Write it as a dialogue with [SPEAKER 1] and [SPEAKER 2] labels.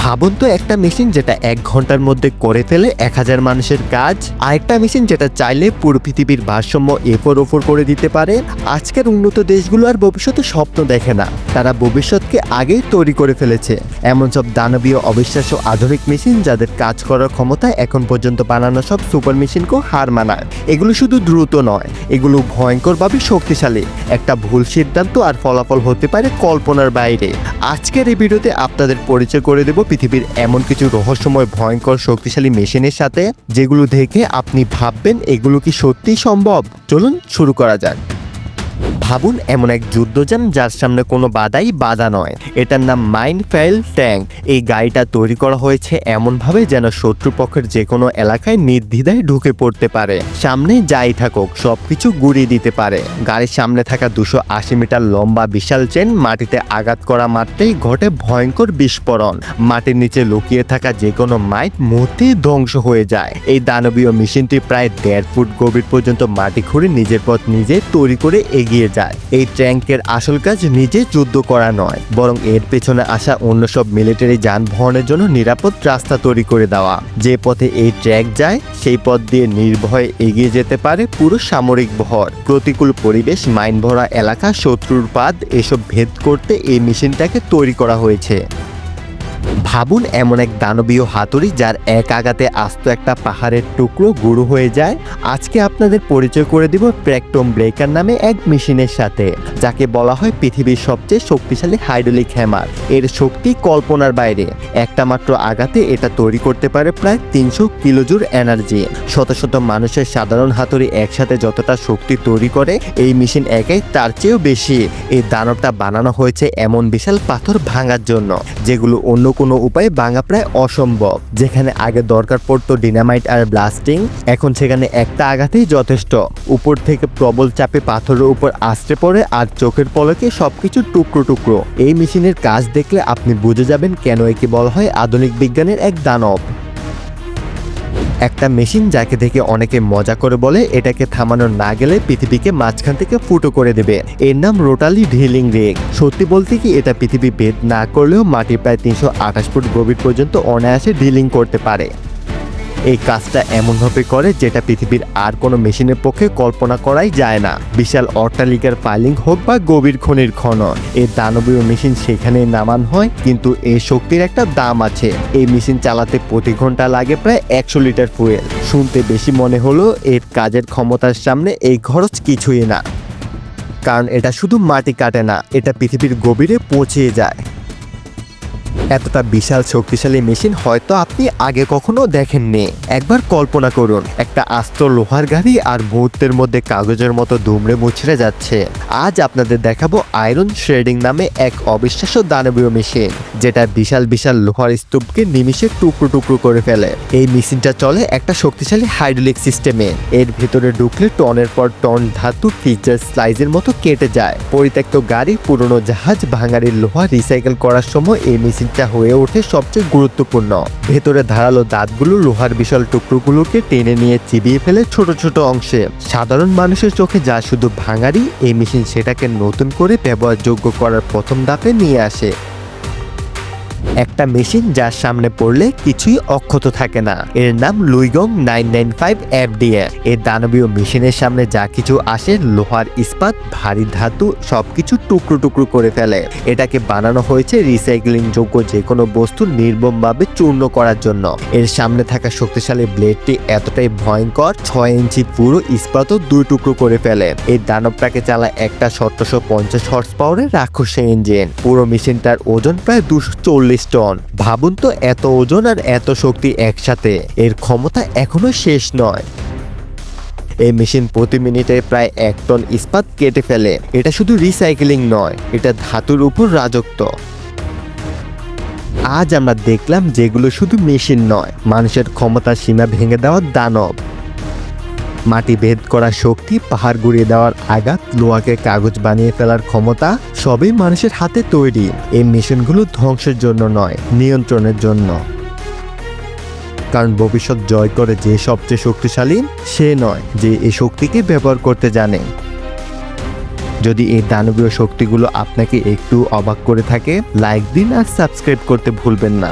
[SPEAKER 1] ভাবুন তো একটা মেশিন যেটা 1 ঘন্টার মধ্যে করে ফেলে 1000 মানুষের কাজ, আর একটা মেশিন যেটা চাইলে পুরো পৃথিবীর ভারসাম্য এফর ওফর করে দিতে পারে। আজকের উন্নত দেশগুলো আর ভবিষ্যতে স্বপ্ন দেখে না, তারা ভবিষ্যৎকে আগেই তৈরি করে ফেলেছে। এমন সব দানবীয় অবিশ্বাস্য আধুনিক মেশিন যাদের কাজ করার ক্ষমতা এখন পর্যন্ত বানানো সব সুপার মেশিনকেও হার মানায়। এগুলো শুধু দ্রুত নয়, এগুলো ভয়ঙ্করভাবে শক্তিশালী। একটা ভুল সিদ্ধান্ত আর ফলাফল হতে পারে কল্পনার বাইরে। আজকের এই ভিডিওতে আপনাদের পরিচয় করে দেব পৃথিবীর এমন কিছু রহস্যময় ভয়ঙ্কর শক্তিশালী মেশিনের সাথে, যেগুলো দেখে আপনি ভাববেন এগুলো কি সত্যিই সম্ভব। চলুন শুরু করা যাক। ভাবুন এমন এক যুদ্ধযান যার সামনে কোনো বাধা নয়। এটার নাম মাইনফেল ট্যাঙ্ক। এই গাড়িটা তৈরি করা হয়েছে এমনভাবে যেন শত্রুপক্ষের যে কোনো এলাকায় নির্দ্বিধায় ঢুকে পড়তে পারে। সামনে যাই থাকুক সবকিছু গুড়িয়ে দিতে পারে। গাড়ির সামনে থাকা 280 মিটার লম্বা বিশাল চেন মাটিতে আঘাত করা মাত্রেই ঘটে ভয়ঙ্কর বিস্ফোরণ। মাটির নিচে লুকিয়ে থাকা যে কোনো মাইট মুহূর্তেই ধ্বংস হয়ে যায়। এই দানবীয় মেশিনটি প্রায় 1.5 ফুট গভীর পর্যন্ত মাটি খুঁড়ে নিজের পথ নিজে তৈরি করে এগিয়ে যায়। এই ট্যাঙ্কের আসল কাজ নিজে যুদ্ধ করা নয়, বরং এর পেছনে আসা অন্য সব মিলিটারি যানবাহনের জন্য নিরাপদ রাস্তা তৈরি করে দেওয়া। যে পথে এই ট্র্যাক যায় সেই পথ দিয়ে নির্ভয়ে এগিয়ে যেতে পারে পুরো সামরিক বহর। প্রতিকূল পরিবেশ, মাইন ভরা এলাকা, শত্রুর ফাঁদ, এসব ভেদ করতে এই মেশিনটাকে তৈরি করা হয়েছে। ভাবুন এমন এক দানবীয় হাতুড়ি যার এক আঘাতে আস্ত একটা পাহাড়ের টুকরো গুঁড়ো হয়ে যায়। আজকে আপনাদের পরিচয় করে দিব প্র্যাকটন ব্রেকার নামে এক মেশিনের সাথে, যাকে বলা হয় পৃথিবীর সবচেয়ে শক্তিশালী হাইড্রোলিক হ্যামার। এর শক্তি কল্পনার বাইরে। একটা মাত্র আঘাতে এটা তৈরি করতে পারে প্রায় 300 কিলোজুল এনার্জি। শত শত মানুষের সাধারণ হাতুড়ি একসাথে যতটা শক্তি তৈরি করে, এই মেশিন একাই তার চেয়েও বেশি। এই দানবটা বানানো হয়েছে এমন বিশাল পাথর ভাঙার জন্য, যেগুলো অন্য কোনো উপায়ে ভাঙা প্রায় অসম্ভব। যেখানে আগে দরকার পড়তো ডিনামাইট আর ব্লাস্টিং, এখন সেখানে একটা আঘাতেই যথেষ্ট। উপর থেকে প্রবল চাপে পাথরের উপর আছড়ে পড়ে আর চোখের পলকে সবকিছু টুকরো টুকরো। এই মেশিনের কাজ দেখলে আপনি বুঝে যাবেন কেন একে বলা হয় আধুনিক বিজ্ঞানের এক দানব। একটা মেশিন যাকে দেখে অনেকে মজা করে বলে এটাকে থামানো না গেলে পৃথিবীকে মাঝখান থেকে ফুটো করে দেবে। এর নাম রোটালি ড্রিলিং রিগ। সত্যি বলতে কি এটা পৃথিবী ভেদ না করলেও মাটি প্রায় 328 ফুট গভীর পর্যন্ত অনায়াসে ড্রিলিং করতে পারে। এই কাজটা এমনভাবে করে যেটা পৃথিবীর আর কোনো মেশিনের পক্ষে কল্পনা করাই যায় না। বিশাল অট্টালিকার পাইলিং হোক বা গভীর খনির খনন, এই দানবীয় মেশিন সেখানেই নামান হয়। কিন্তু এই শক্তির একটা দাম আছে। এই মেশিন চালাতে প্রতি ঘন্টা লাগে প্রায় 100 লিটার ফুয়েল। শুনতে বেশি মনে হলো, এর কাজের ক্ষমতার সামনে এই খরচ কিছুই না। কারণ এটা শুধু মাটি কাটে না, এটা পৃথিবীর গভীরে পৌঁছে যায়। এতটা বিশাল শক্তিশালী মেশিন হয়তো আপনি আগে কখনো দেখেননি। একবার কল্পনা করুন, একটা আস্ত লোহার গাড়ি আর মুহূর্তের মধ্যে কাগজের মতো দুমড়ে মুচড়ে যাচ্ছে। আজ আপনাদের দেখাবো আয়রন শ্রেডিং নামে এক অবিশ্বাস্য দানবীয় মেশিন, যেটা বিশাল বিশাল লোহার স্তূপকে নিমিষে টুকরো টুকরো করে ফেলে। এই মেশিনটা চলে একটা শক্তিশালী হাইড্রোলিক সিস্টেমে। এর ভেতরে ঢুকলে টনের পর টন ধাতু ফিচার স্লাইজের মতো কেটে যায়। পরিত্যক্ত গাড়ি, পুরনো জাহাজ, ভাঙাড়ির লোহা রিসাইকেল করার সময় এই মেশিন হয়ে ওঠে সবচেয়ে গুরুত্বপূর্ণ। ভেতরে ধারালো দাঁতগুলো লোহার বিশাল টুকরোগুলোকে টেনে নিয়ে চিবিয়ে ফেলে ছোট ছোট অংশে। সাধারণ মানুষের চোখে যা শুধু ভাঙাড়ি, এই মেশিন সেটাকে নতুন করে ব্যবহারযোগ্য করার প্রথম ধাপে নিয়ে আসে। একটা মেশিন যার সামনে পড়লে কিছুই অক্ষত থাকে না। এর নাম লুইগং 995 FDA। এই দানবীয় মেশিনের সামনে যা কিছু আসে, লোহার, ইস্পাত, ভারী ধাতু সবকিছু টুকরো টুকরো করে ফেলে। এটাকে বানানো হয়েছে রিসাইক্লিং যোগ্য যে কোনো বস্তু নির্মমভাবে চূর্ণ করার জন্য। এর সামনে থাকা শক্তিশালী ব্লেডটি এতটাই ভয়ঙ্কর, 6 ইঞ্চি পুরো ইস্পাতও 2 টুকরো করে ফেলে। এই দানবটাকে চালায় একটা 1750 হর্স পাওয়ারের রাক্ষসী ইঞ্জিন। পুরো মেশিনটার ওজন প্রায় 240 টন। ভাবুন তো, এত ওজন আর এত শক্তি একসাথে। এর ক্ষমতা এখনো শেষ নয়। এই মেশিন প্রতি মিনিটে প্রায় 1 টন ইস্পাত কেটে ফেলে। এটা শুধু রিসাইক্লিং নয়, এটা ধাতুর উপর রাজত্ব। আজ আমরা দেখলাম যেগুলো শুধু মেশিন নয়, মানুষের ক্ষমতার সীমা ভেঙে দেওয়ার দানব। মাটি ভেদ করার শক্তি, পাহাড় গুড়িয়ে দেওয়ার আঘাত, লোহাকে কাগজ বানিয়ে ফেলার ক্ষমতা, সবই মানুষের হাতে তৈরি। এই মেশিনগুলো ধ্বংসের জন্য নয়, নিয়ন্ত্রণের জন্য। কারণ ভবিষ্যৎ জয় করে যে সবচেয়ে শক্তিশালী, সে নয় যে এই শক্তিকে ব্যবহার করতে জানে। যদি এই দানবীয় শক্তিগুলো আপনাকে একটু অবাক করে থাকে, লাইক দিন আর সাবস্ক্রাইব করতে ভুলবেন না।